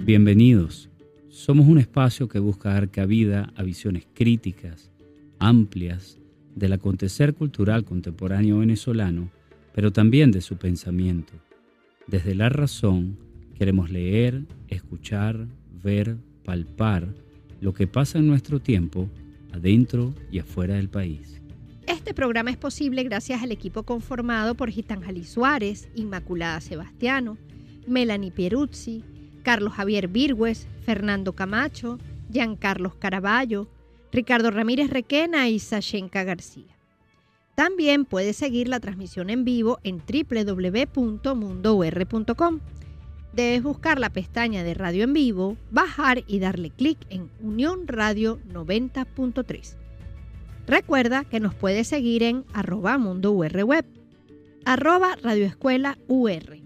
Bienvenidos. Somos un espacio que busca dar cabida a visiones críticas, amplias, del acontecer cultural contemporáneo venezolano, pero también de su pensamiento. Desde la razón, queremos leer, escuchar, ver, palpar lo que pasa en nuestro tiempo, adentro y afuera del país. Este programa es posible gracias al equipo conformado por Gitanjali Suárez, Inmaculada Sebastiano, Melanie Pieruzzi, Carlos Javier Virgües, Fernando Camacho, Giancarlos Caraballo, Ricardo Ramírez Requena y Sashenka García. También puedes seguir la transmisión en vivo en www.mundour.com. Debes buscar la pestaña de Radio en Vivo, bajar y darle clic en Unión Radio 90.3. Recuerda que nos puedes seguir en @MundoURWeb, @RadioEscuelaUR,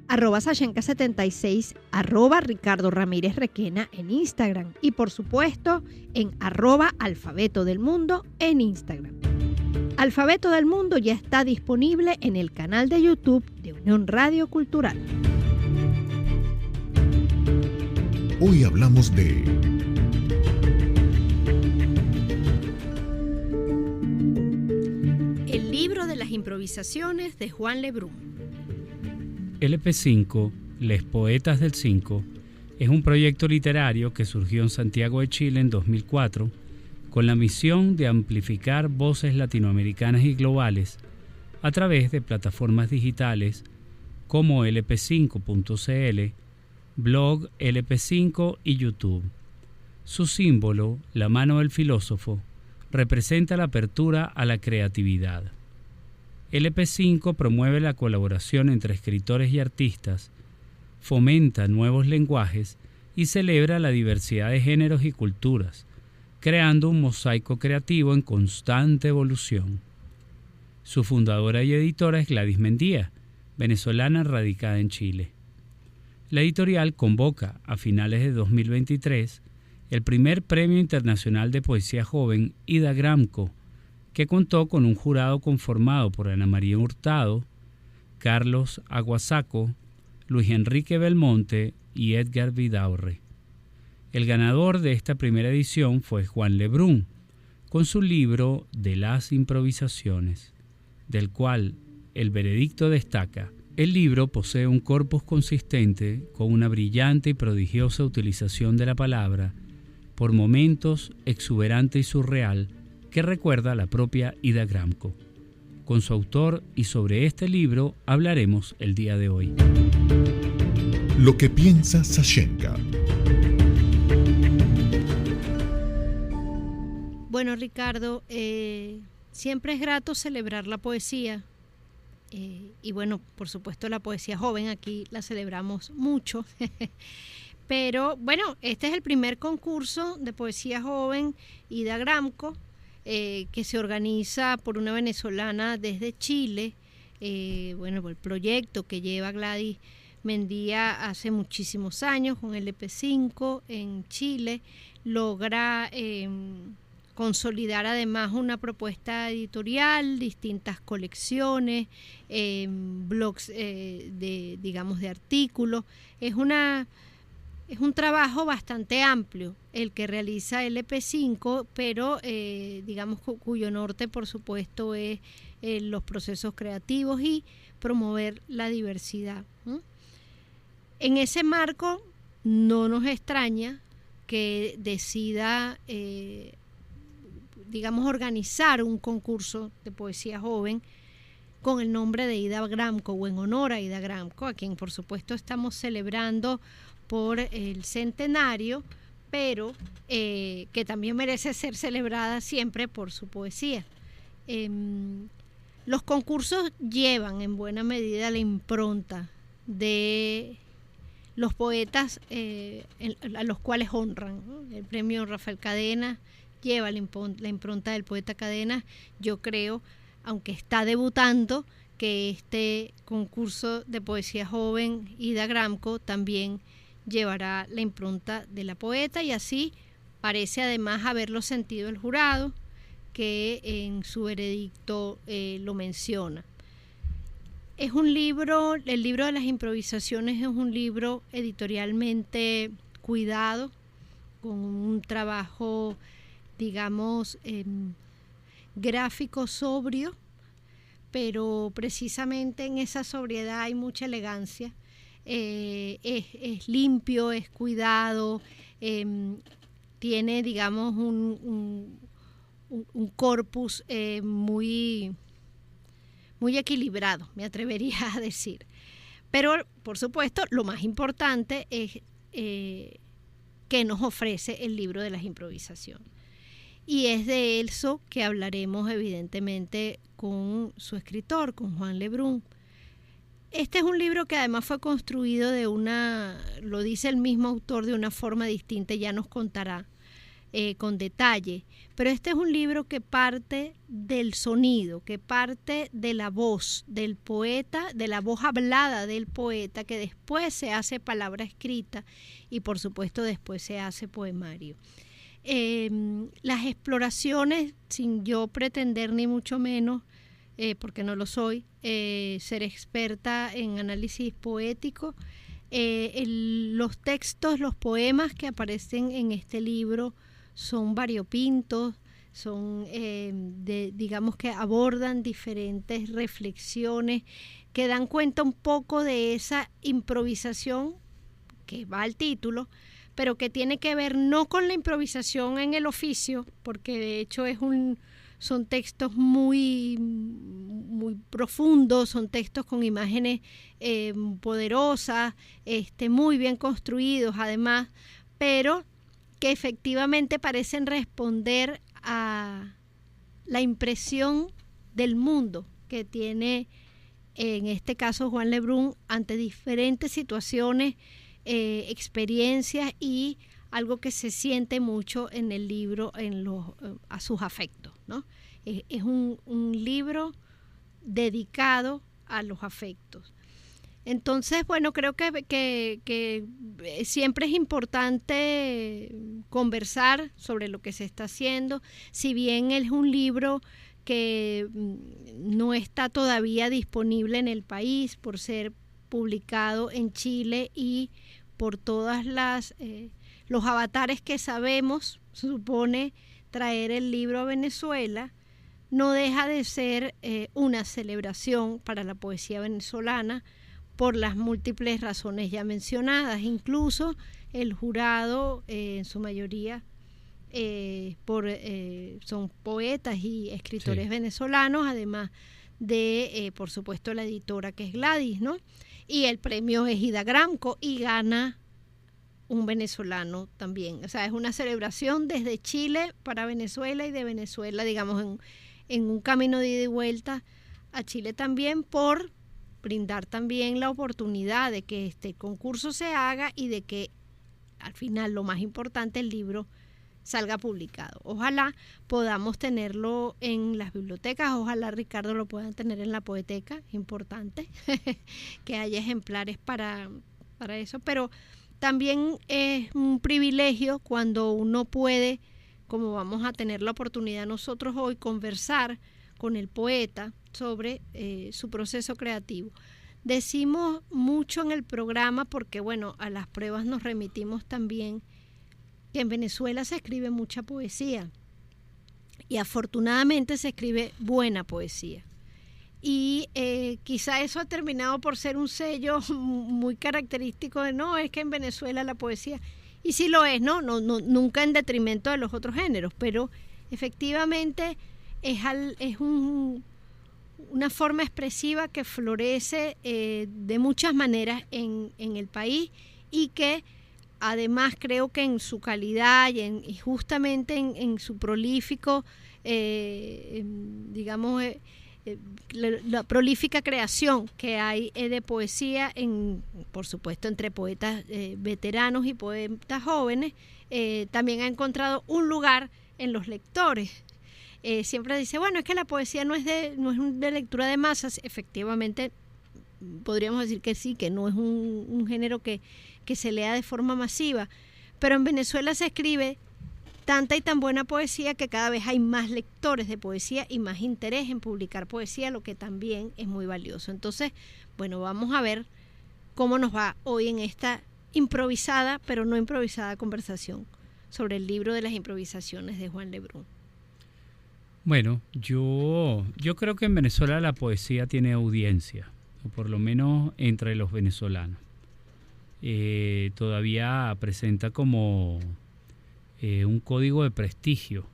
@Sashenka76, @Ricardo Ramírez Requena en Instagram y por supuesto en @Alfabeto del Mundo en Instagram. Alfabeto del Mundo ya está disponible en el canal de YouTube de Unión Radio Cultural. Hoy hablamos de El libro de las improvisaciones de Juan Lebrun. LP5, Les Poetas del 5, es un proyecto literario que surgió en Santiago de Chile en 2004 con la misión de amplificar voces latinoamericanas y globales a través de plataformas digitales como lp5.cl, blog LP5 y YouTube. Su símbolo, la mano del filósofo, representa la apertura a la creatividad. LP5 promueve la colaboración entre escritores y artistas, fomenta nuevos lenguajes y celebra la diversidad de géneros y culturas, creando un mosaico creativo en constante evolución. Su fundadora y editora es Gladys Mendía, venezolana radicada en Chile. La editorial convoca a finales de 2023 el primer Premio Internacional de Poesía Joven Ida Gramco, que contó con un jurado conformado por Ana María Hurtado, Carlos Aguasaco, Luis Enrique Belmonte y Edgar Vidaurre. El ganador de esta primera edición fue Juan Lebrun, con su libro De las improvisaciones, del cual el veredicto destaca: el libro posee un corpus consistente con una brillante y prodigiosa utilización de la palabra, por momentos exuberante y surreal, que recuerda a la propia Ida Gramco. Con su autor y sobre este libro hablaremos el día de hoy. Lo que piensa Sashenka. Bueno, Ricardo, siempre es grato celebrar la poesía y bueno, por supuesto la poesía joven aquí la celebramos mucho, pero bueno, este es el primer concurso de poesía joven Ida Gramco que se organiza por una venezolana desde Chile. Bueno, el proyecto que lleva Gladys Mendía hace muchísimos años con el EP5 en Chile logra consolidar además una propuesta editorial, distintas colecciones, blogs de artículos. Es un trabajo bastante amplio el que realiza el EP5, pero cuyo norte por supuesto es los procesos creativos y promover la diversidad. En ese marco no nos extraña que decida organizar un concurso de poesía joven con el nombre de Ida Gramco o en honor a Ida Gramco, a quien por supuesto estamos celebrando por el centenario, pero que también merece ser celebrada siempre por su poesía. Los concursos llevan en buena medida la impronta de los poetas a los cuales honran, ¿no? El premio Rafael Cadena lleva la impronta del poeta Cadena. Yo creo, aunque está debutando, que este concurso de poesía joven Ida Gramco también llevará la impronta de la poeta, y así parece además haberlo sentido el jurado, que en su veredicto lo menciona. Es un libro, el libro de las improvisaciones es un libro editorialmente cuidado, con un trabajo, digamos, gráfico sobrio, pero precisamente en esa sobriedad hay mucha elegancia. Es limpio, es cuidado, tiene, digamos, un corpus muy equilibrado, me atrevería a decir. Pero, por supuesto, lo más importante es que nos ofrece el libro de las improvisaciones. Y es de eso que hablaremos, evidentemente, con su escritor, con Juan Lebrun. Este es un libro que además fue construido lo dice el mismo autor, de una forma distinta, ya nos contará con detalle. Pero este es un libro que parte del sonido, que parte de la voz del poeta, de la voz hablada del poeta, que después se hace palabra escrita y por supuesto después se hace poemario. Las exploraciones, sin yo pretender ni mucho menos, porque no lo soy, ser experta en análisis poético, los textos, los poemas que aparecen en este libro son variopintos, son, digamos que abordan diferentes reflexiones que dan cuenta un poco de esa improvisación que va al título, pero que tiene que ver no con la improvisación en el oficio, porque de hecho son textos muy profundos, son textos con imágenes poderosas, muy bien construidos además, pero que efectivamente parecen responder a la impresión del mundo que tiene, en este caso, Juan Lebrun ante diferentes situaciones, experiencias y algo que se siente mucho en el libro, a sus afectos, ¿no? Es un libro dedicado a los afectos. Entonces, bueno, creo que siempre es importante conversar sobre lo que se está haciendo. Si bien es un libro que no está todavía disponible en el país por ser publicado en Chile y por todas los avatares que sabemos, supone traer el libro a Venezuela, no deja de ser una celebración para la poesía venezolana, por las múltiples razones ya mencionadas. Incluso el jurado, en su mayoría, son poetas y escritores venezolanos, además de, por supuesto, la editora que es Gladys, ¿no? Y el premio es Ida Gramco y gana un venezolano también. O sea, es una celebración desde Chile para Venezuela y de Venezuela, digamos, en un camino de ida y vuelta a Chile también, por brindar también la oportunidad de que este concurso se haga y de que al final, lo más importante, el libro salga publicado. Ojalá podamos tenerlo en las bibliotecas, ojalá, Ricardo, lo puedan tener en la Poeteca, importante que haya ejemplares para eso, pero también es un privilegio cuando uno puede, como vamos a tener la oportunidad nosotros hoy, conversar con el poeta sobre su proceso creativo. Decimos mucho en el programa porque, bueno, a las pruebas nos remitimos también, que en Venezuela se escribe mucha poesía y afortunadamente se escribe buena poesía. Y quizá eso ha terminado por ser un sello muy característico de, no, es que en Venezuela la poesía, y sí lo es, no, nunca en detrimento de los otros géneros, pero efectivamente es una forma expresiva que florece de muchas maneras en el país, y que además creo que en su calidad y justamente en su prolífico, digamos, la prolífica creación que hay de poesía, por supuesto, entre poetas veteranos y poetas jóvenes, también ha encontrado un lugar en los lectores. Siempre dice, bueno, es que la poesía no es de lectura de masas. Efectivamente, podríamos decir que sí, que no es un género que se lea de forma masiva, pero en Venezuela se escribe tanta y tan buena poesía que cada vez hay más lectores de poesía y más interés en publicar poesía, lo que también es muy valioso. Entonces, bueno, vamos a ver cómo nos va hoy en esta improvisada, pero no improvisada conversación sobre el libro de las improvisaciones de Juan Lebrun. Bueno, yo creo que en Venezuela la poesía tiene audiencia, o por lo menos entre los venezolanos. Todavía presenta como un código de prestigio,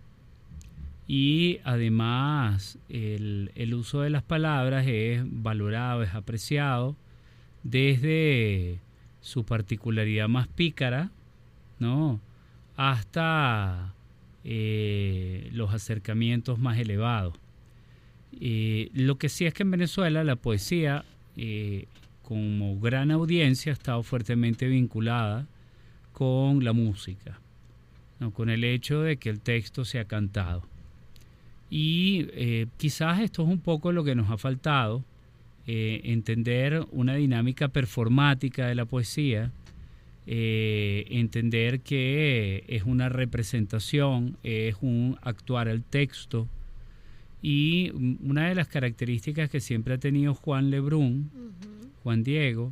y además el uso de las palabras es valorado, es apreciado desde su particularidad más pícara, ¿no?, hasta los acercamientos más elevados. Lo que sí es que en Venezuela la poesía, como gran audiencia, ha estado fuertemente vinculada con la música, ¿no?, con el hecho de que el texto sea cantado. Y quizás esto es un poco lo que nos ha faltado, entender una dinámica performática de la poesía, entender que es una representación, es un actuar al texto. Y una de las características que siempre ha tenido Juan Lebrun, Juan Diego,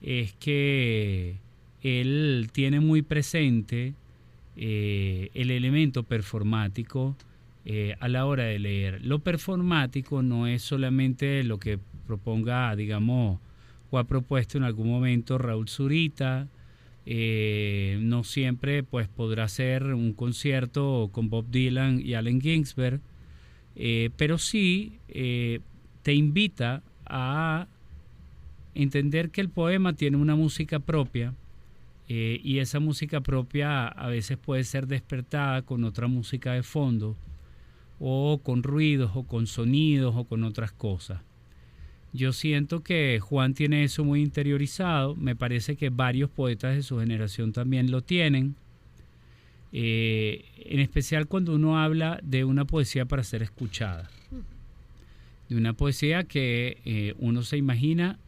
es que él tiene muy presente el elemento performático a la hora de leer. Lo performático no es solamente lo que proponga, digamos, o ha propuesto en algún momento Raúl Zurita. No siempre pues podrá ser un concierto con Bob Dylan y Allen Ginsberg, pero sí te invita a entender que el poema tiene una música propia, y esa música propia a veces puede ser despertada con otra música de fondo, o con ruidos, o con sonidos, o con otras cosas. Yo siento que Juan tiene eso muy interiorizado. Me parece que varios poetas de su generación también lo tienen, en especial cuando uno habla de una poesía para ser escuchada, de una poesía que uno se imagina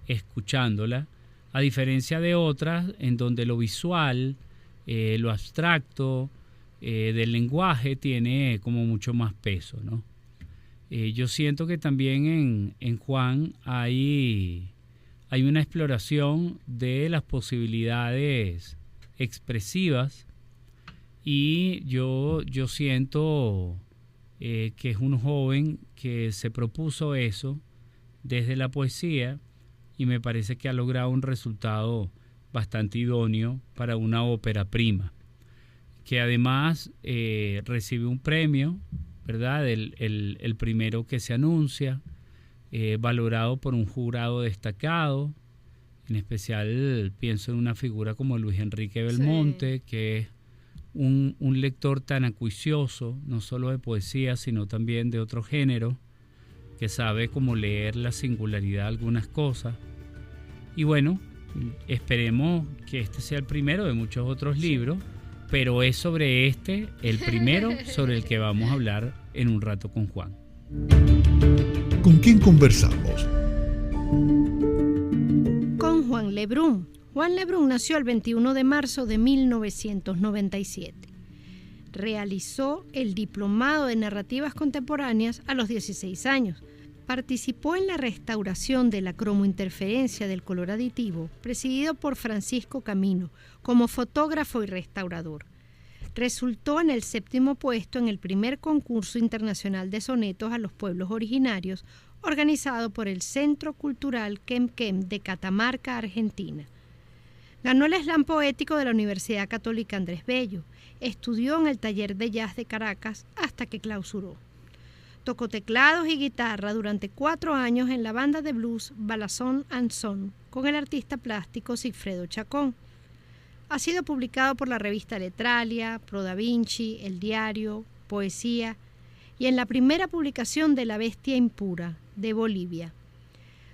escuchándola, a diferencia de otras en donde lo visual, lo abstracto del lenguaje tiene como mucho más peso, ¿no? Yo siento que también en Juan hay una exploración de las posibilidades expresivas, y yo siento que es un joven que se propuso eso desde la poesía, y me parece que ha logrado un resultado bastante idóneo para una ópera prima, que además recibe un premio, ¿verdad? El primero que se anuncia, valorado por un jurado destacado. En especial pienso en una figura como Luis Enrique Belmonte, sí, que es un lector tan acuicioso, no solo de poesía, sino también de otro género, que sabe cómo leer la singularidad de algunas cosas. Y bueno, esperemos que este sea el primero de muchos otros libros, pero es sobre el primero sobre el que vamos a hablar en un rato con Juan. ¿Con quién conversamos? Con Juan Lebrun. Juan Lebrun nació el 21 de marzo de 1997. Realizó el diplomado de narrativas contemporáneas a los 16 años. Participó en la restauración de la cromointerferencia del color aditivo, presidido por Francisco Camino, como fotógrafo y restaurador. Resultó en el 7º puesto en el primer concurso internacional de sonetos a los pueblos originarios, organizado por el Centro Cultural Quemquem de Catamarca, Argentina. Ganó el Slam poético de la Universidad Católica Andrés Bello. Estudió en el Taller de Jazz de Caracas hasta que clausuró. Tocó teclados y guitarra durante 4 años en la banda de blues Balazón and Son con el artista plástico Sigfredo Chacón. Ha sido publicado por la revista Letralia, Pro Da Vinci, El Diario, Poesía, y en la primera publicación de La Bestia Impura, de Bolivia.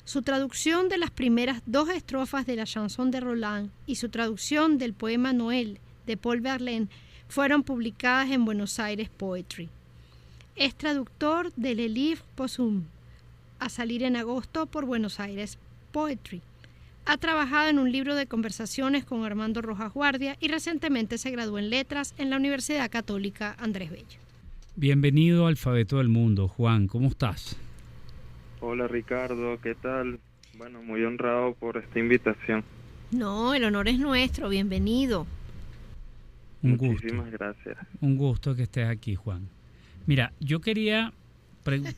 Su traducción de las primeras 2 estrofas de la chanson de Roland y su traducción del poema Noel de Paul Verlaine fueron publicadas en Buenos Aires Poetry. Es traductor de Le Livre Possum, a salir en agosto por Buenos Aires Poetry. Ha trabajado en un libro de conversaciones con Armando Rojas Guardia y recientemente se graduó en Letras en la Universidad Católica Andrés Bello. Bienvenido a Alfabeto del Mundo. Juan, ¿cómo estás? Hola Ricardo, ¿qué tal? Bueno, muy honrado por esta invitación. No, el honor es nuestro, bienvenido. Muchísimas gracias. Un gusto que estés aquí, Juan. Mira, yo quería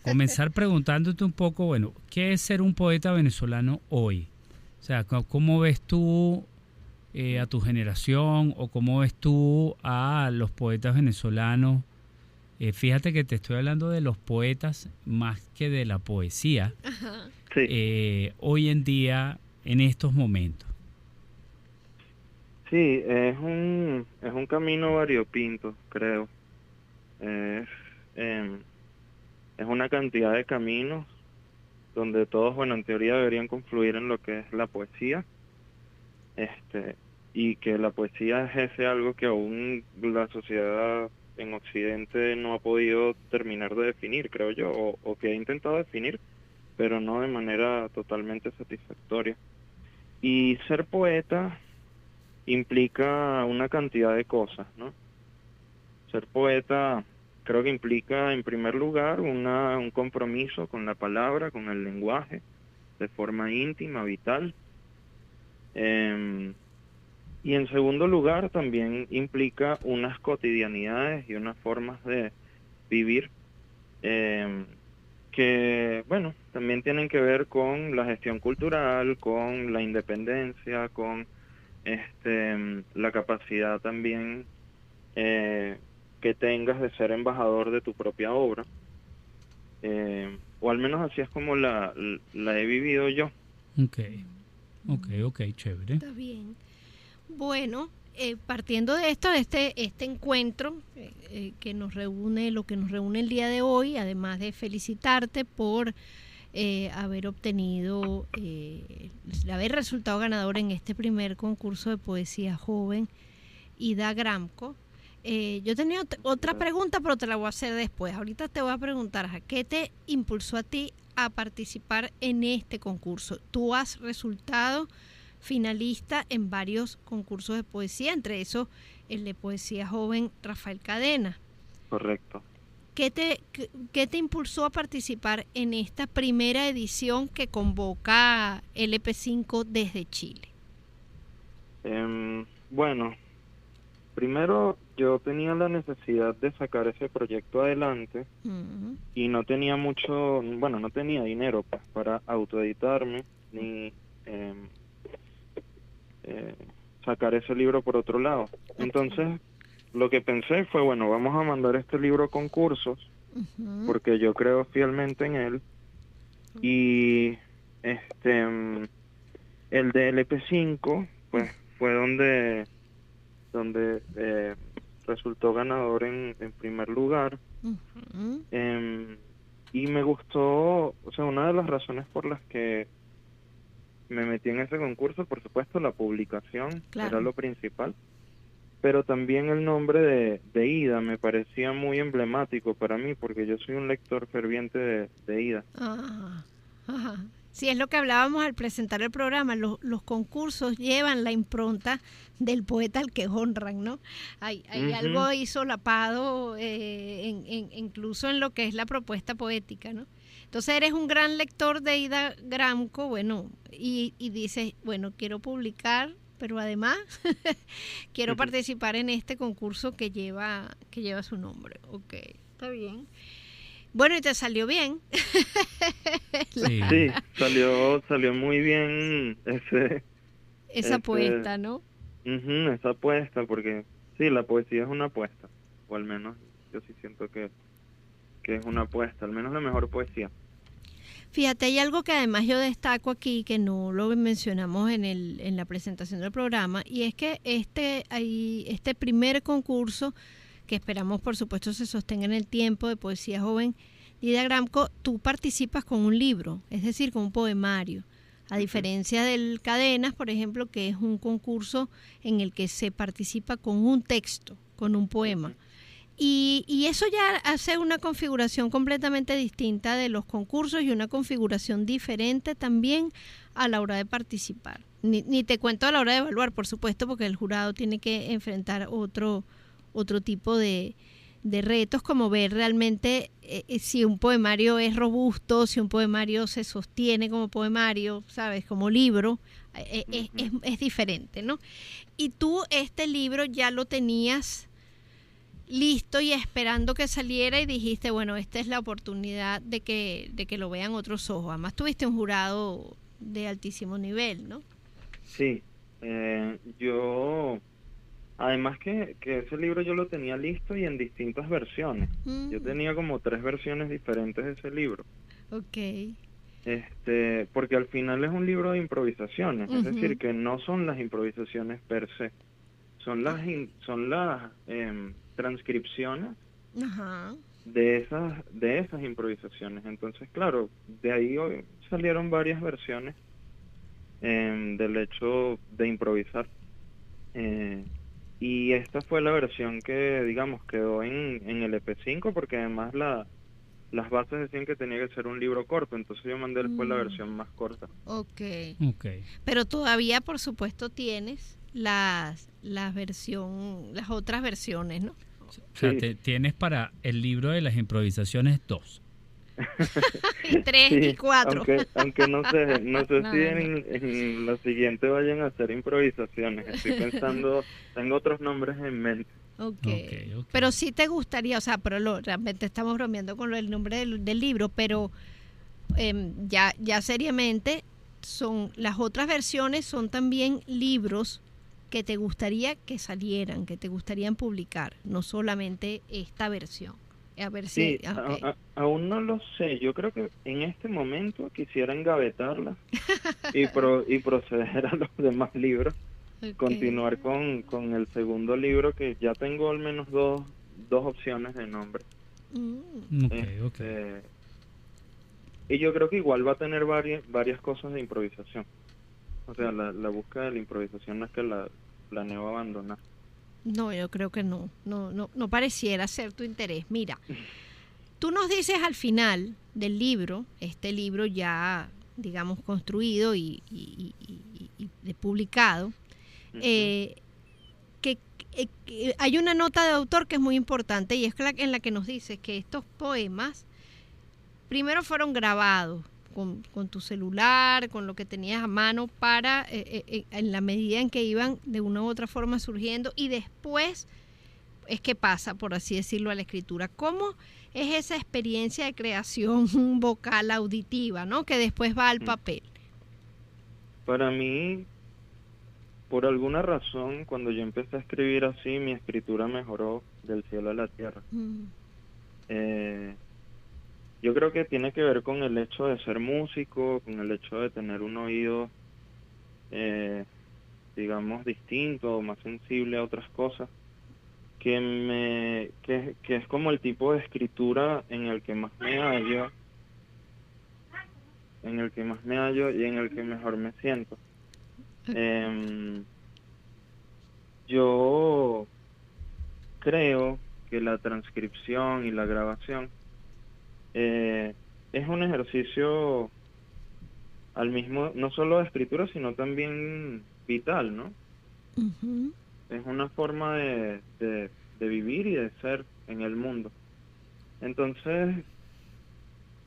comenzar preguntándote un poco, bueno, ¿qué es ser un poeta venezolano hoy? O sea, ¿cómo ves tú a tu generación o cómo ves tú a los poetas venezolanos? Fíjate que te estoy hablando de los poetas más que de la poesía. Ajá. Sí. Hoy en día, en estos momentos. Sí, es un camino variopinto, creo. Es una cantidad de caminos donde todos, bueno, en teoría deberían confluir en lo que es la poesía. Y que la poesía es algo que aún la sociedad en Occidente no ha podido terminar de definir, creo yo, o que ha intentado definir, pero no de manera totalmente satisfactoria. Y ser poeta implica una cantidad de cosas, ¿no? Ser poeta creo que implica, en primer lugar, un compromiso con la palabra, con el lenguaje, de forma íntima, vital. Y en segundo lugar también implica unas cotidianidades y unas formas de vivir que, bueno, también tienen que ver con la gestión cultural, con la independencia, con la capacidad también que tengas de ser embajador de tu propia obra. O al menos así es como la he vivido yo. Ok, chévere. Está bien. Bueno, partiendo de esto, este encuentro que nos reúne, lo que nos reúne el día de hoy, además de felicitarte por haber obtenido, haber resultado ganador en este primer concurso de poesía joven, Ida Gramco. Yo tenía otra pregunta, pero te la voy a hacer después. Ahorita te voy a preguntar, ¿qué te impulsó a ti a participar en este concurso? Tú has resultado finalista en varios concursos de poesía, entre esos el de poesía joven Rafael Cadena. Correcto. ¿Qué te impulsó a participar en esta primera edición que convoca LP5 desde Chile? Bueno, primero yo tenía la necesidad de sacar ese proyecto adelante y no tenía no tenía dinero para autoeditarme ni sacar ese libro por otro lado. Entonces, lo que pensé fue, bueno, vamos a mandar este libro a concursos, porque yo creo fielmente en él, y el de LP5, pues, fue donde resultó ganador en primer lugar. Y me gustó, o sea, una de las razones por las que me metí en ese concurso, por supuesto, la publicación, claro, era lo principal, pero también el nombre de Ida me parecía muy emblemático para mí, porque yo soy un lector ferviente de Ida. Ajá. Sí, es lo que hablábamos al presentar el programa, los concursos llevan la impronta del poeta al que honran, ¿no? Hay algo ahí solapado, incluso en lo que es la propuesta poética, ¿no? Entonces eres un gran lector de Ida Gramco, bueno, y dices, bueno, quiero publicar, pero además quiero participar en este concurso que lleva su nombre. Ok, está bien. Bueno, y te salió bien. Sí, salió muy bien esa apuesta, ¿no? Esa apuesta, porque sí, la poesía es una apuesta, o al menos yo sí siento que es una apuesta, al menos la mejor poesía. Fíjate, hay algo que además yo destaco aquí, que no lo mencionamos en la presentación del programa, y es que este primer concurso, que esperamos por supuesto se sostenga en el tiempo, de poesía joven Ida Gramco, tú participas con un libro, es decir, con un poemario, a diferencia del Cadenas, por ejemplo, que es un concurso en el que se participa con un texto, con un poema. Y eso ya hace una configuración completamente distinta de los concursos y una configuración diferente también a la hora de participar. Ni te cuento a la hora de evaluar, por supuesto, porque el jurado tiene que enfrentar otro tipo de retos, como ver realmente si un poemario es robusto, si un poemario se sostiene como poemario, ¿sabes? Como libro, es diferente, ¿no? Y tú este libro ya lo tenías listo y esperando que saliera y dijiste, bueno, esta es la oportunidad de que lo vean otros ojos. Además tuviste un jurado de altísimo nivel, ¿no? Sí, yo, además que ese libro yo lo tenía listo y en distintas versiones. Yo tenía como 3 versiones diferentes de ese libro. Ok. Porque al final es un libro de improvisaciones, es decir, que no son las improvisaciones per se, son las transcripciones de esas improvisaciones. Entonces, claro, de ahí hoy salieron varias versiones del hecho de improvisar, y esta fue la versión que, digamos, quedó en el EP5, porque además las bases decían que tenía que ser un libro corto, entonces yo mandé después la versión más corta. Okay. Pero todavía, por supuesto, tienes las otras versiones, ¿no? O sea, tienes para el libro de las improvisaciones 2. 3 y 4. Aunque no sé si en la siguiente vayan a hacer improvisaciones. Estoy pensando, tengo otros nombres en mente. Okay. Pero sí te gustaría, o sea, pero realmente estamos bromeando con el nombre del libro, pero ya seriamente, las otras versiones son también libros que te gustaría que salieran, que te gustarían publicar, no solamente esta versión. A ver si... Aún no lo sé. Yo creo que en este momento quisiera engavetarla y proceder a los demás libros. Continuar con el segundo libro, que ya tengo al menos dos opciones de nombre. Y yo creo que igual va a tener varias cosas de improvisación. O sea, la búsqueda de la improvisación no es que la planeo abandonar. No, yo creo que no pareciera ser tu interés. Mira, tú nos dices al final del libro, este libro ya, digamos, construido y publicado, que hay una nota de autor que es muy importante, y es en la que nos dices que estos poemas primero fueron grabados con tu celular, con lo que tenías a mano, para en la medida en que iban de una u otra forma surgiendo, y después es que pasa, por así decirlo, a la escritura. ¿Cómo es esa experiencia de creación vocal auditiva, ¿no?, que después va al papel? Para mí, por alguna razón, cuando yo empecé a escribir así, mi escritura mejoró del cielo a la tierra. Yo creo que tiene que ver con el hecho de ser músico, con el hecho de tener un oído, digamos, distinto, más sensible a otras cosas, que es como el tipo de escritura en el que más me hallo, y en el que mejor me siento. Yo creo que la transcripción y la grabación es un ejercicio no solo de escritura, sino también vital, ¿no? Es una forma de vivir y de ser en el mundo. Entonces,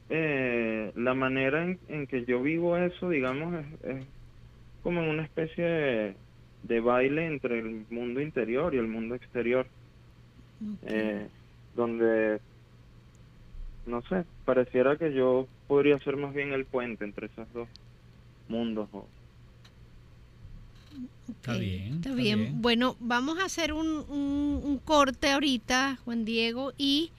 la manera en que yo vivo eso, digamos, es como en una especie de baile entre el mundo interior y el mundo exterior, donde, no sé, pareciera que yo podría ser más bien el puente entre esos dos mundos. Está bien. Bueno, vamos a hacer un corte ahorita, Juan Diego, y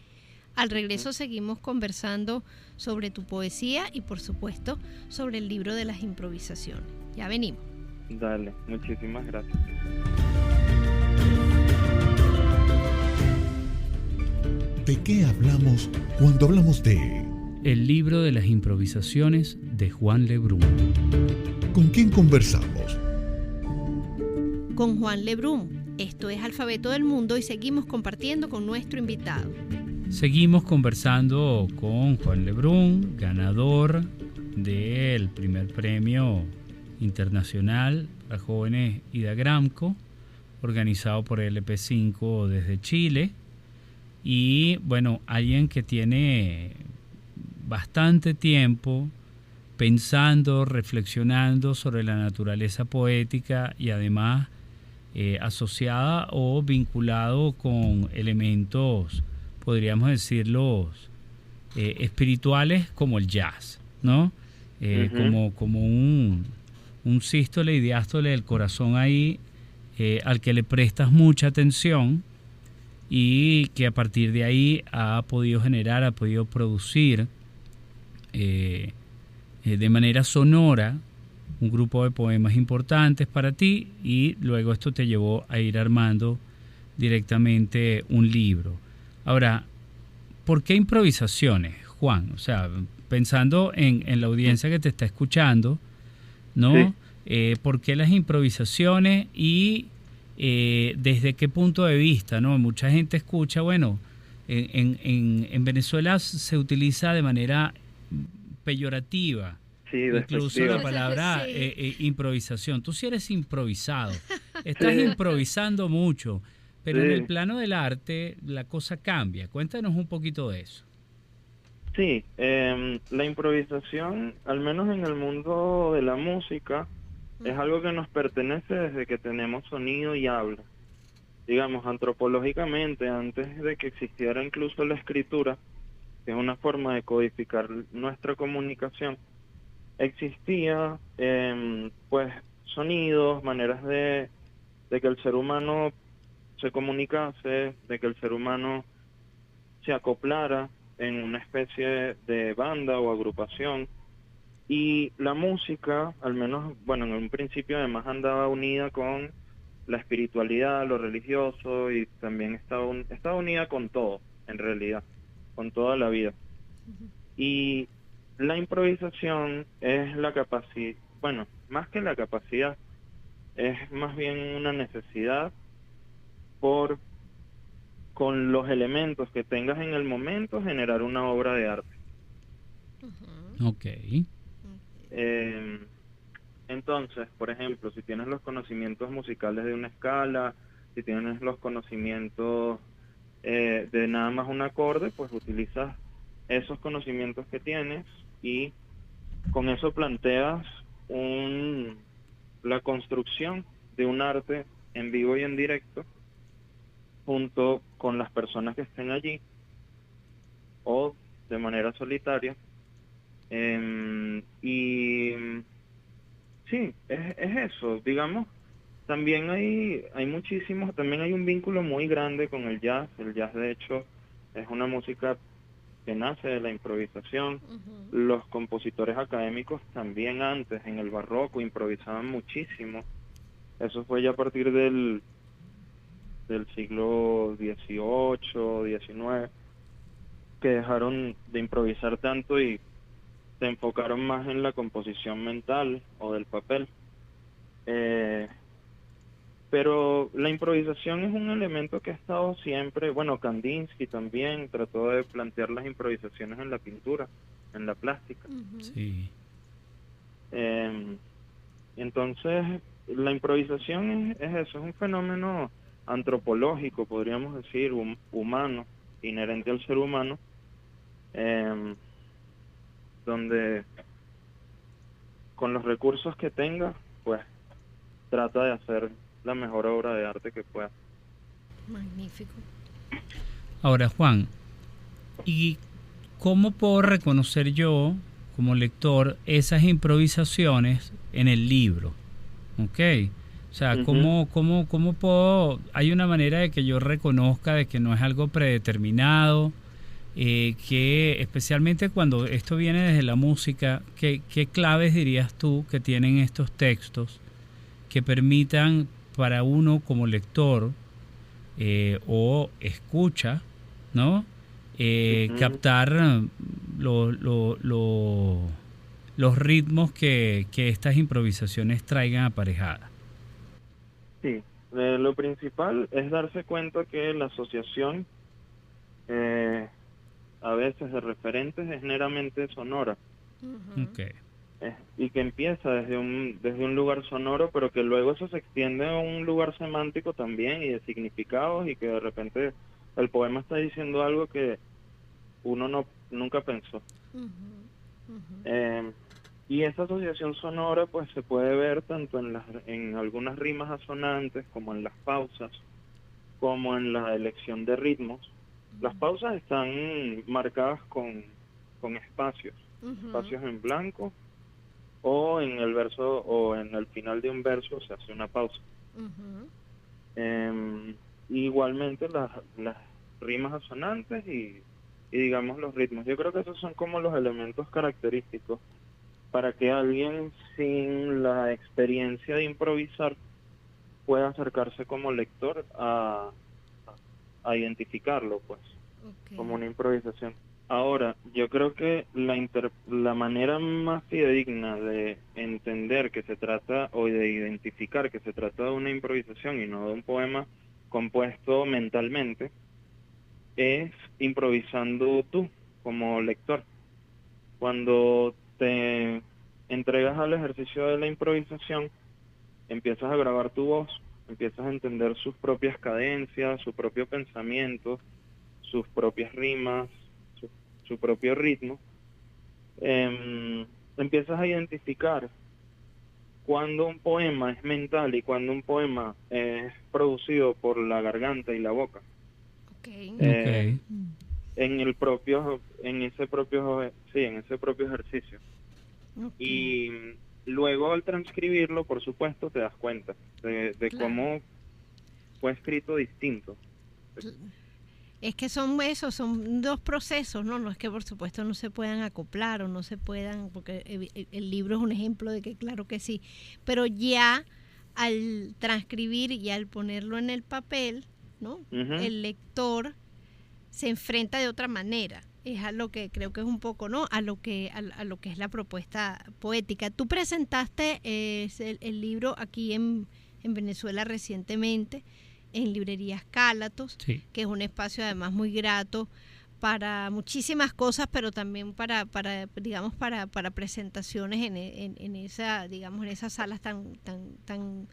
al regreso seguimos conversando sobre tu poesía y, por supuesto, sobre el libro de las improvisaciones. Ya venimos. Dale, muchísimas gracias. ¿De qué hablamos cuando hablamos de el libro de las improvisaciones de Juan Lebrun? ¿Con quién conversamos? Con Juan Lebrun, Esto es Alfabeto del Mundo y seguimos compartiendo con nuestro invitado. Seguimos conversando con Juan Lebrun, ganador del primer premio internacional para jóvenes Ida Gramco, organizado por LP5 desde Chile. Y bueno, alguien que tiene bastante tiempo pensando, reflexionando sobre la naturaleza poética y además asociada o vinculado con elementos, podríamos decirlo, espirituales como el jazz, ¿no? Como un sístole y diástole del corazón ahí, al que le prestas mucha atención y que a partir de ahí ha podido generar, ha podido producir de manera sonora un grupo de poemas importantes para ti, y luego esto te llevó a ir armando directamente un libro. Ahora, ¿por qué improvisaciones, Juan? O sea, pensando en la audiencia que te está escuchando, ¿no? Sí. ¿Por qué las improvisaciones y desde qué punto de vista, ¿no? Mucha gente escucha, bueno, en Venezuela se utiliza de manera peyorativa, sí, incluso la palabra improvisación. Tú sí eres improvisado, estás improvisando mucho, pero en el plano del arte la cosa cambia. Cuéntanos un poquito de eso. Sí, la improvisación, al menos en el mundo de la música, es algo que nos pertenece desde que tenemos sonido y habla. Digamos, antropológicamente, antes de que existiera incluso la escritura, que es una forma de codificar nuestra comunicación, existía pues sonidos, maneras de que el ser humano se comunicase, de que el ser humano se acoplara en una especie de banda o agrupación. Y la música, al menos, bueno, en un principio además andaba unida con la espiritualidad, lo religioso, y también estaba unida con todo, en realidad, con toda la vida. Y la improvisación es la capacidad, bueno, más que la capacidad, es más bien una necesidad con los elementos que tengas en el momento, generar una obra de arte. Ok. Entonces, por ejemplo, si tienes los conocimientos musicales de una escala, si tienes los conocimientos de nada más un acorde, pues utilizas esos conocimientos que tienes y con eso planteas la construcción de un arte en vivo y en directo junto con las personas que estén allí o de manera solitaria. Y sí, es eso, digamos. También hay muchísimos, también hay un vínculo muy grande con el jazz. El jazz, de hecho, es una música que nace de la improvisación. Los compositores académicos también antes, en el barroco, improvisaban muchísimo. Eso fue ya a partir del siglo XVIII, XIX, que dejaron de improvisar tanto y se enfocaron más en la composición mental o del papel. Pero la improvisación es un elemento que ha estado siempre, bueno, Kandinsky también trató de plantear las improvisaciones en la pintura, en la plástica. Sí. Entonces, la improvisación es eso, es un fenómeno antropológico, podríamos decir, humano, inherente al ser humano, donde con los recursos que tenga, pues trata de hacer la mejor obra de arte que pueda. Magnífico. Ahora, Juan, ¿y cómo puedo reconocer yo, como lector, esas improvisaciones en el libro? ¿Ok? O sea, ¿cómo puedo...? Hay una manera de que yo reconozca de que no es algo predeterminado, que especialmente cuando esto viene desde la música, ¿qué claves dirías tú que tienen estos textos que permitan para uno como lector o escucha, ¿no? Captar los ritmos que estas improvisaciones traigan aparejadas? Sí, lo principal es darse cuenta que la asociación a veces de referentes es meramente sonora. Okay. Y que empieza desde un lugar sonoro, pero que luego eso se extiende a un lugar semántico también y de significados, y que de repente el poema está diciendo algo que uno nunca pensó. Y esa asociación sonora pues se puede ver tanto en algunas rimas asonantes, como en las pausas, como en la elección de ritmos. Las pausas están marcadas con espacios, espacios en blanco, o en el verso, o en el final de un verso se hace una pausa. Igualmente las rimas asonantes y digamos los ritmos. Yo creo que esos son como los elementos característicos para que alguien sin la experiencia de improvisar pueda acercarse como lector a identificarlo, pues, como una improvisación. Ahora, yo creo que la manera más fidedigna de entender que se trata, o de identificar que se trata de una improvisación y no de un poema compuesto mentalmente, es improvisando tú como lector. Cuando te entregas al ejercicio de la improvisación, empiezas a grabar tu voz, empiezas a entender sus propias cadencias, su propio pensamiento, sus propias rimas, su propio ritmo. Empiezas a identificar cuando un poema es mental y cuando un poema es producido por la garganta y la boca. Okay. En ese propio ejercicio. Y luego al transcribirlo, por supuesto, te das cuenta de cómo fue escrito distinto. Es que son dos procesos, ¿no? No es que por supuesto no se puedan acoplar o no se puedan, porque el libro es un ejemplo de que claro que sí, pero ya al transcribir y al ponerlo en el papel, ¿no? El lector se enfrenta de otra manera. Es a lo que creo que es un poco, ¿no? A lo que es la propuesta poética. Tú presentaste el libro aquí en Venezuela recientemente, en Librerías Cálatos, sí, que es un espacio además muy grato para muchísimas cosas, pero también para presentaciones en esas salas tan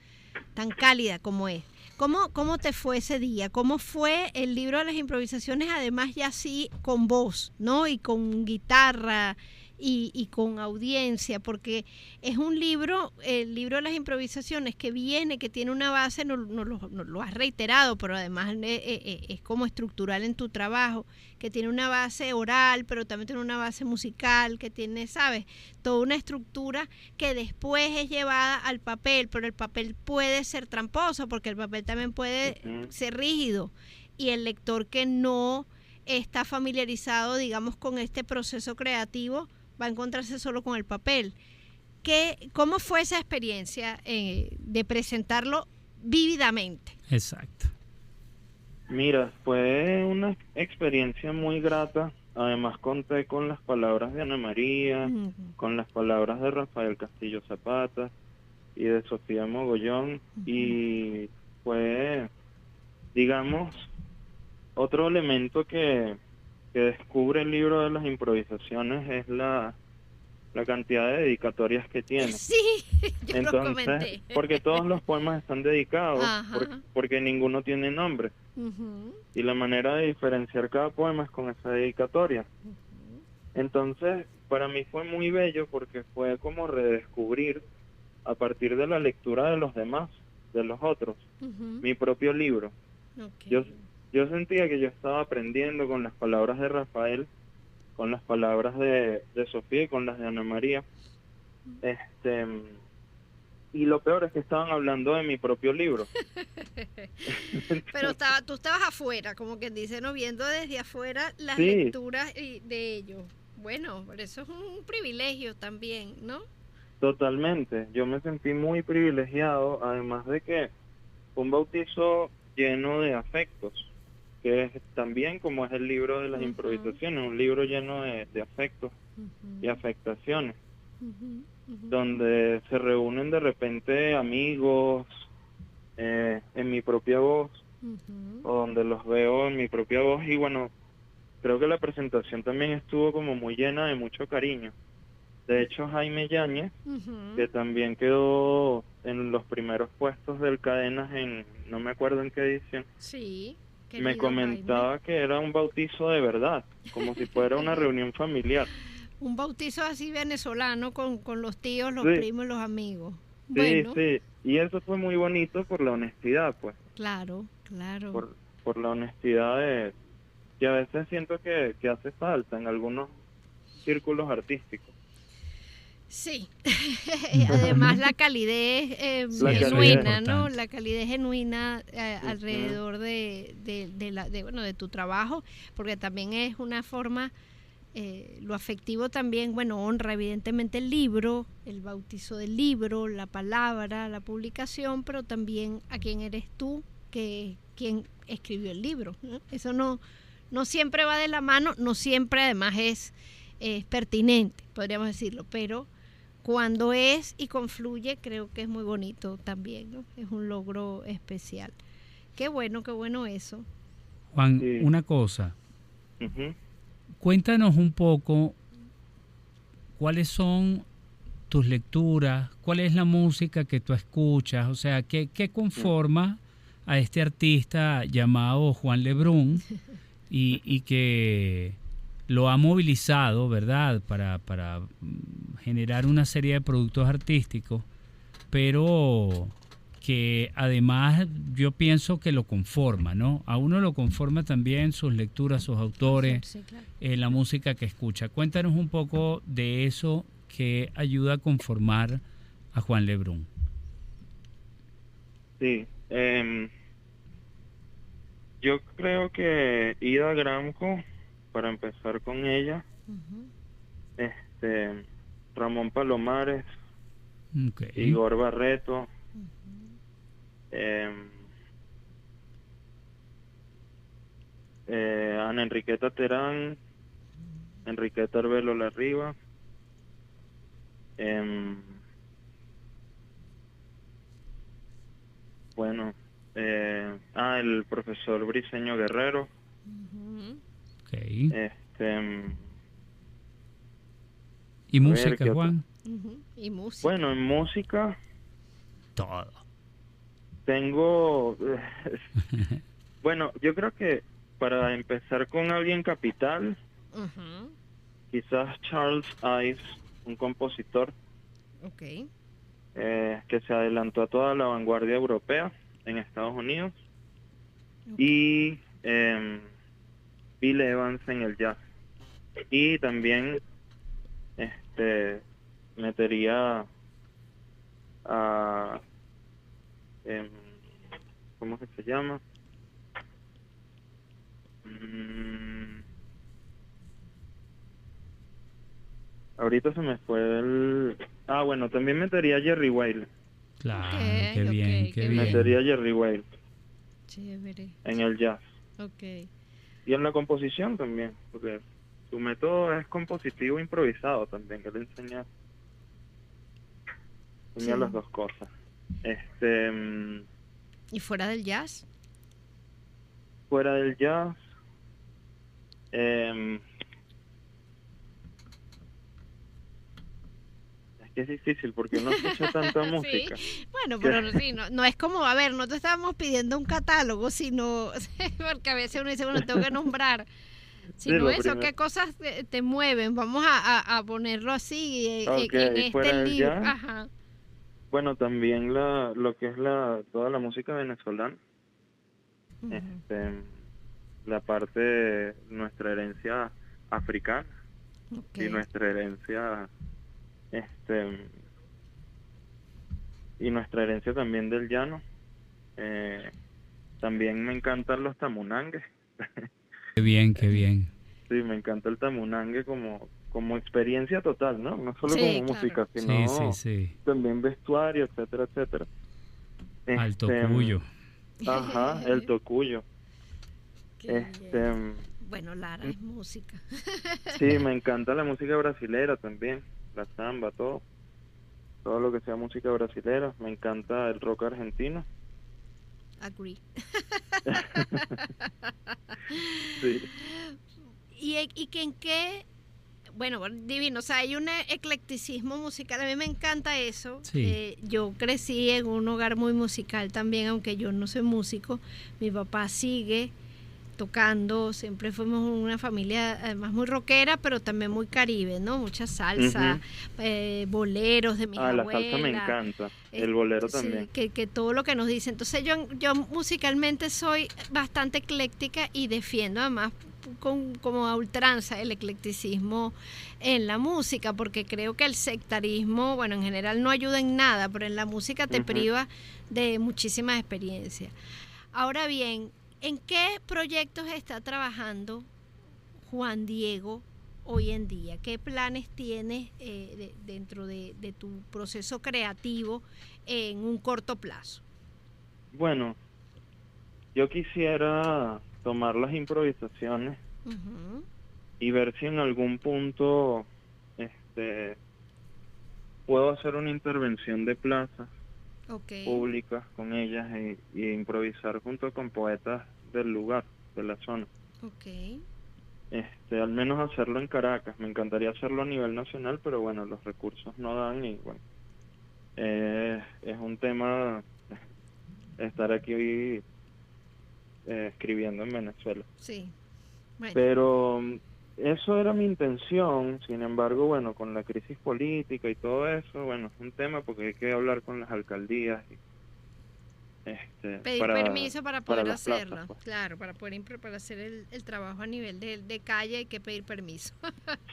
cálida como es. ¿Cómo te fue ese día? ¿Cómo fue el libro de las improvisaciones? Además ya sí con voz, ¿no? Y con guitarra y con audiencia, porque es un libro, el libro de las improvisaciones que tiene una base, no lo has reiterado, pero además es como estructural en tu trabajo, que tiene una base oral, pero también tiene una base musical, que tiene, ¿sabes? Toda una estructura que después es llevada al papel, pero el papel puede ser tramposo, porque el papel también puede ser rígido, y el lector que no está familiarizado, digamos, con este proceso creativo, va a encontrarse solo con el papel. ¿Cómo fue esa experiencia de presentarlo vívidamente? Exacto. Mira, fue una experiencia muy grata. Además conté con las palabras de Ana María, con las palabras de Rafael Castillo Zapata y de Sofía Mogollón, y fue, digamos, otro elemento que descubre el libro de las improvisaciones es la cantidad de dedicatorias que tiene. Sí, yo Entonces, lo comenté. porque todos los poemas están dedicados, porque ninguno tiene nombre. Y la manera de diferenciar cada poema es con esa dedicatoria. Entonces, para mí fue muy bello porque fue como redescubrir, a partir de la lectura de los demás, de los otros, mi propio libro. Yo sentía que yo estaba aprendiendo con las palabras de Rafael, con las palabras de Sofía y con las de Ana María. Y lo peor es que estaban hablando de mi propio libro. Pero tú estabas afuera, como quien dice, ¿no? Viendo desde afuera las lecturas de ellos. Bueno, pero eso es un privilegio también, ¿no? Totalmente. Yo me sentí muy privilegiado, además de que fue un bautizo lleno de afectos, que es también como es el libro de las improvisaciones, un libro lleno de afectos y afectaciones, donde se reúnen de repente amigos, en mi propia voz, o donde los veo en mi propia voz, y bueno, creo que la presentación también estuvo como muy llena de mucho cariño. De hecho, Jaime Yáñez, que también quedó en los primeros puestos del Cadenas en, no me acuerdo en qué edición, Sí, me comentaba Jaime. que era un bautizo de verdad, como si fuera una reunión familiar. Un bautizo así venezolano con los tíos, los Sí, primos, los amigos. sí, Bueno, sí, y eso fue muy bonito por la honestidad, pues, claro, claro. por la honestidad de, que a veces siento que hace falta en algunos círculos artísticos. Sí, además la calidez Sí, La eso es genuina, ¿no? importante. La calidez genuina alrededor bueno, de tu trabajo, porque también es una forma, lo afectivo también, bueno, honra evidentemente el libro, el bautizo del libro, la palabra, la publicación, pero también a quién eres tú, que quien escribió el libro, ¿no? Eso no siempre va de la mano, no siempre además es pertinente, podríamos decirlo, pero cuando es y confluye, creo que es muy bonito también, ¿no? Es un logro especial. Qué bueno eso. Juan, Sí. una cosa, Ujú. cuéntanos un poco cuáles son tus lecturas, cuál es la música que tú escuchas, o sea, qué conforma a este artista llamado Juan Lebrun y que lo ha movilizado, ¿verdad?, para generar una serie de productos artísticos, pero que además yo pienso que lo conforma, ¿no? A uno lo conforma también sus lecturas, sus autores, Sí, claro. la música que escucha. Cuéntanos un poco de eso que ayuda a conformar a Juan Lebrun. Sí, yo creo que Ida Gramco, para empezar con ella, Ramón Palomares, Okay. Igor Barreto, Ana Enriqueta Terán, Enriqueta Arbelo Larriba, bueno, el profesor Briceño Guerrero, Okay. ¿Y a ver, música, ¿qué otro? Juan? Y música. Bueno, en música Todo. tengo, bueno, yo creo que para empezar con alguien capital, quizás Charles Ives, un compositor Ok. que se adelantó a toda la vanguardia europea en Estados Unidos, y Bill Evans en el jazz. Y también metería a ¿cómo que se llama? Ahorita se me fue el... bueno, también metería a Jerry Whale. Claro, Ok, qué bien, ok, qué qué bien. Metería a Jerry Whale Chévere. en el jazz. Ok. Y en la composición también, porque su método es compositivo improvisado también, que le enseña Sí. las dos cosas. ¿Y fuera del jazz? Fuera del jazz, es que es difícil porque uno escucha tanta música. Sí. Bueno, pero sí, no es como, a ver, no te estábamos pidiendo un catálogo, sino, porque a veces uno dice, bueno, tengo que nombrar. Sino lo eso, primero. ¿qué cosas te mueven? Vamos a ponerlo así Ok, en fuera este del libro. jazz. Ajá. Bueno, también lo que es toda la música venezolana, la parte de nuestra herencia africana Ok. y nuestra herencia y nuestra herencia también del llano. También me encantan los tamunangues. Qué bien, qué bien. Sí, me encanta el tamunangue como experiencia total, ¿no? No solo Sí, como claro. música, Sí, sino sí. también vestuario, etcétera, etcétera. Al tocuyo. Ajá, el tocuyo. Qué bien. Bueno, Lara, es música. Sí, me encanta la música brasilera también, la samba, todo lo que sea música brasilera. Me encanta el rock argentino. agree. Sí. Y que en qué, bueno, divino, o sea, hay un eclecticismo musical, a mí me encanta eso. Sí. Yo crecí en un hogar muy musical también, aunque yo no soy músico, mi papá sigue tocando, siempre fuimos una familia además muy rockera, pero también muy caribe, ¿no? Mucha salsa, boleros de mis abuelas. La salsa me encanta, el bolero también. Sí, que todo lo que nos dice. Entonces yo musicalmente soy bastante ecléctica y defiendo además como a ultranza el eclecticismo en la música, porque creo que el sectarismo, bueno, en general no ayuda en nada, pero en la música te priva de muchísimas experiencias. Ahora bien, ¿en qué proyectos está trabajando Juan Diego hoy en día? ¿Qué planes tienes dentro de tu proceso creativo en un corto plazo? Bueno, yo quisiera tomar las improvisaciones y ver si en algún punto puedo hacer una intervención de plaza públicas con ellas y improvisar junto con poetas del lugar, de la zona. Al menos hacerlo en Caracas. Me encantaría hacerlo a nivel nacional, pero bueno, los recursos no dan y bueno, es un tema estar aquí escribiendo en Venezuela. Sí. Bueno. Pero eso era mi intención. Sin embargo, bueno, con la crisis política y todo eso, bueno, es un tema porque hay que hablar con las alcaldías y pedir permiso para poder hacerlo, plazas, pues. Claro, para poder para hacer el trabajo a nivel de calle hay que pedir permiso.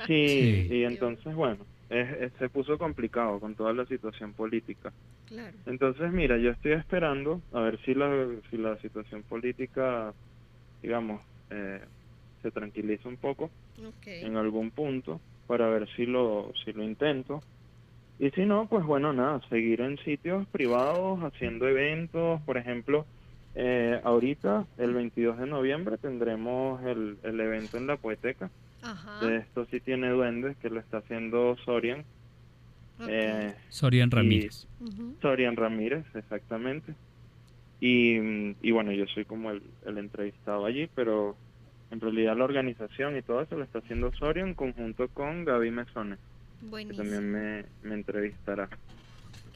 Sí, y entonces, bueno, se puso complicado con toda la situación política. Claro. Entonces, mira, yo estoy esperando a ver si la situación política, digamos, se tranquiliza un poco en algún punto, para ver si lo intento. Y si no, pues bueno, nada, seguir en sitios privados, haciendo eventos. Por ejemplo, ahorita, el 22 de noviembre, tendremos el evento en la Poeteca. De Esto sí tiene duendes, que lo está haciendo Sorian. Sorian Ramírez. Sorian Ramírez, exactamente. Y bueno, yo soy como el entrevistado allí, pero en realidad la organización y todo eso lo está haciendo Sorian en conjunto con Gaby Mesones. Buenísimo. Que también me entrevistará.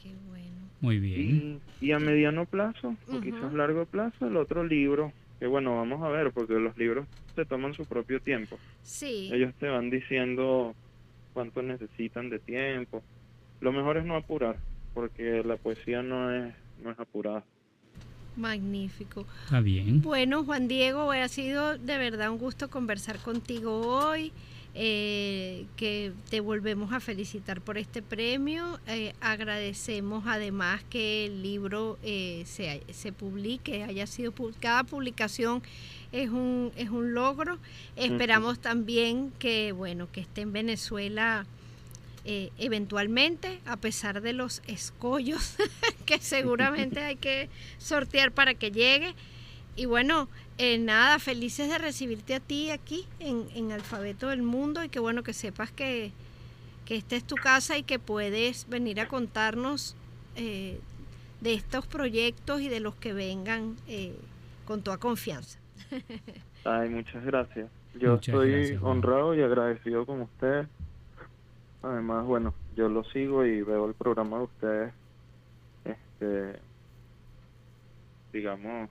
Qué bueno. Muy bien. Y a mediano plazo, o quizás largo plazo, el otro libro, que bueno, vamos a ver, porque los libros se toman su propio tiempo. Sí. Ellos te van diciendo cuánto necesitan de tiempo. Lo mejor es no apurar, porque la poesía no es apurada. Magnífico. Está bien. Bueno, Juan Diego, ha sido de verdad un gusto conversar contigo hoy. Que te volvemos a felicitar por este premio. Agradecemos además que el libro se publique, haya sido cada publicación es un logro. Esperamos también que esté en Venezuela eventualmente, a pesar de los escollos que seguramente hay que sortear para que llegue. Y bueno, nada, felices de recibirte a ti aquí en Alfabeto del Mundo, y que bueno que sepas que esta es tu casa y que puedes venir a contarnos de estos proyectos y de los que vengan con toda confianza. Ay, muchas gracias. Yo estoy honrado y agradecido con ustedes. Además, bueno, yo lo sigo y veo el programa de ustedes, digamos,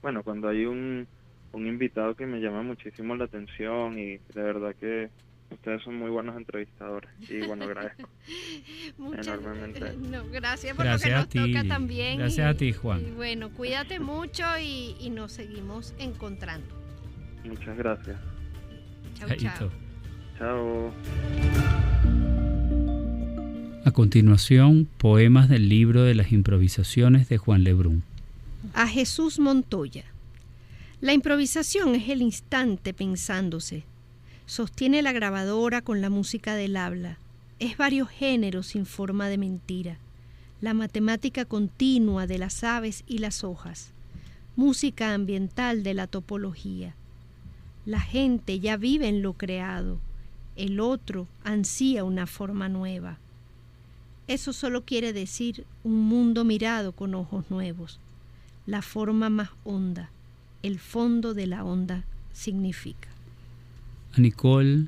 bueno, cuando hay un invitado que me llama muchísimo la atención, y de verdad que ustedes son muy buenos entrevistadores, y bueno, agradezco enormemente. Gracias por lo que nos toca también. Gracias a ti, Juan. Y bueno, cuídate mucho y nos seguimos encontrando. Muchas gracias. Chao. Chao. A continuación, poemas del libro de las improvisaciones de Juan Lebrun. A Jesús Montoya. La improvisación es el instante pensándose. Sostiene la grabadora con la música del habla. Es varios géneros sin forma de mentira. La matemática continua de las aves y las hojas. Música ambiental de la topología. La gente ya vive en lo creado. El otro ansía una forma nueva. Eso solo quiere decir un mundo mirado con ojos nuevos. la forma más honda, el fondo de la onda significa. A Nicole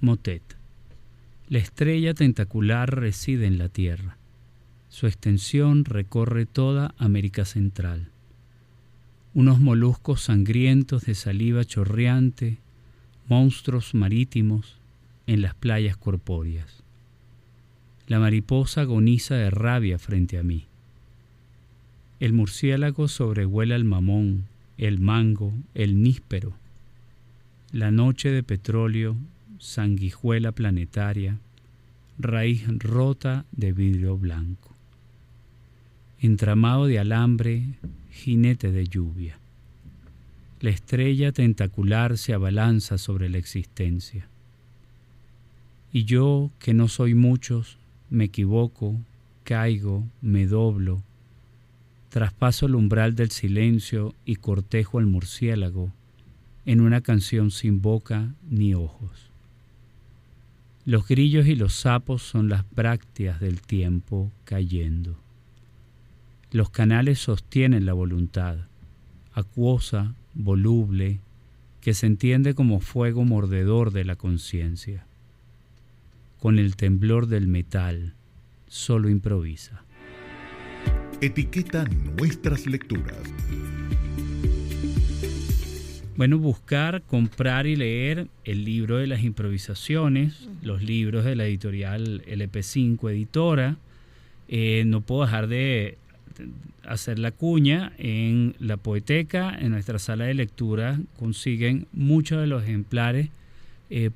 Motet. La estrella tentacular reside en la Tierra. Su extensión recorre toda América Central. Unos moluscos sangrientos de saliva chorreante, monstruos marítimos en las playas corpóreas. La mariposa agoniza de rabia frente a mí. El murciélago sobrevuela el mamón, el mango, el níspero. La noche de petróleo, sanguijuela planetaria, raíz rota de vidrio blanco. Entramado de alambre, jinete de lluvia. La estrella tentacular se abalanza sobre la existencia. Y yo, que no soy muchos, me equivoco, caigo, me doblo, traspaso el umbral del silencio y cortejo al murciélago en una canción sin boca ni ojos. Los grillos y los sapos son las brácteas del tiempo cayendo. Los canales sostienen la voluntad, acuosa, voluble, que se entiende como fuego mordedor de la conciencia. Con el temblor del metal, solo improvisa. Etiqueta nuestras lecturas. Bueno, buscar, comprar y leer el libro de las improvisaciones, los libros de la editorial LP5 Editora. No puedo dejar de hacer la cuña. En la Poeteca, en nuestra sala de lectura, consiguen muchos de los ejemplares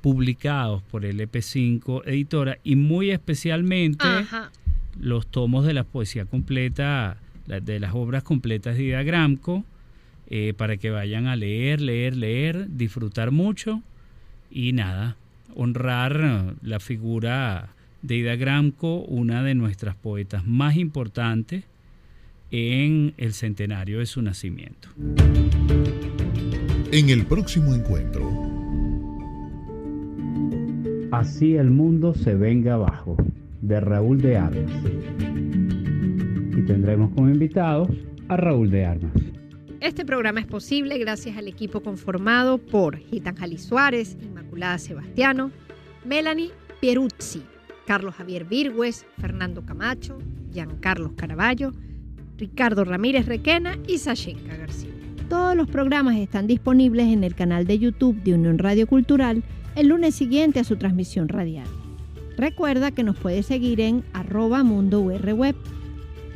publicados por LP5 Editora y muy especialmente los tomos de la poesía completa, de las obras completas de Ida Gramco, para que vayan a leer, disfrutar mucho y nada, honrar la figura de Ida Gramco, una de nuestras poetas más importantes en el centenario de su nacimiento. En el próximo encuentro. Así el mundo se venga abajo, de Raúl de Armas. Y tendremos como invitados a Raúl de Armas. Este programa es posible gracias al equipo conformado por Gitan Jali Suárez, Inmaculada Sebastiano, Melanie Pieruzzi, Carlos Javier Virgües, Fernando Camacho, Giancarlos Caraballo, Ricardo Ramírez Requena y Sashenka García. Todos los programas están disponibles en el canal de YouTube de Unión Radio Cultural el lunes siguiente a su transmisión radial. Recuerda que nos puedes seguir en @mundourweb,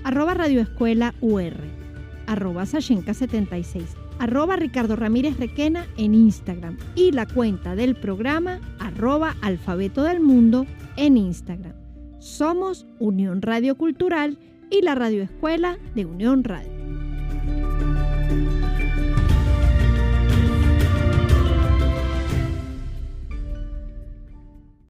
@radioescuelaur, @Sashenka76, @Ricardo Ramírez Requena en Instagram y la cuenta del programa @Alfabeto del Mundo en Instagram. Somos Unión Radio Cultural y la radioescuela de Unión Radio.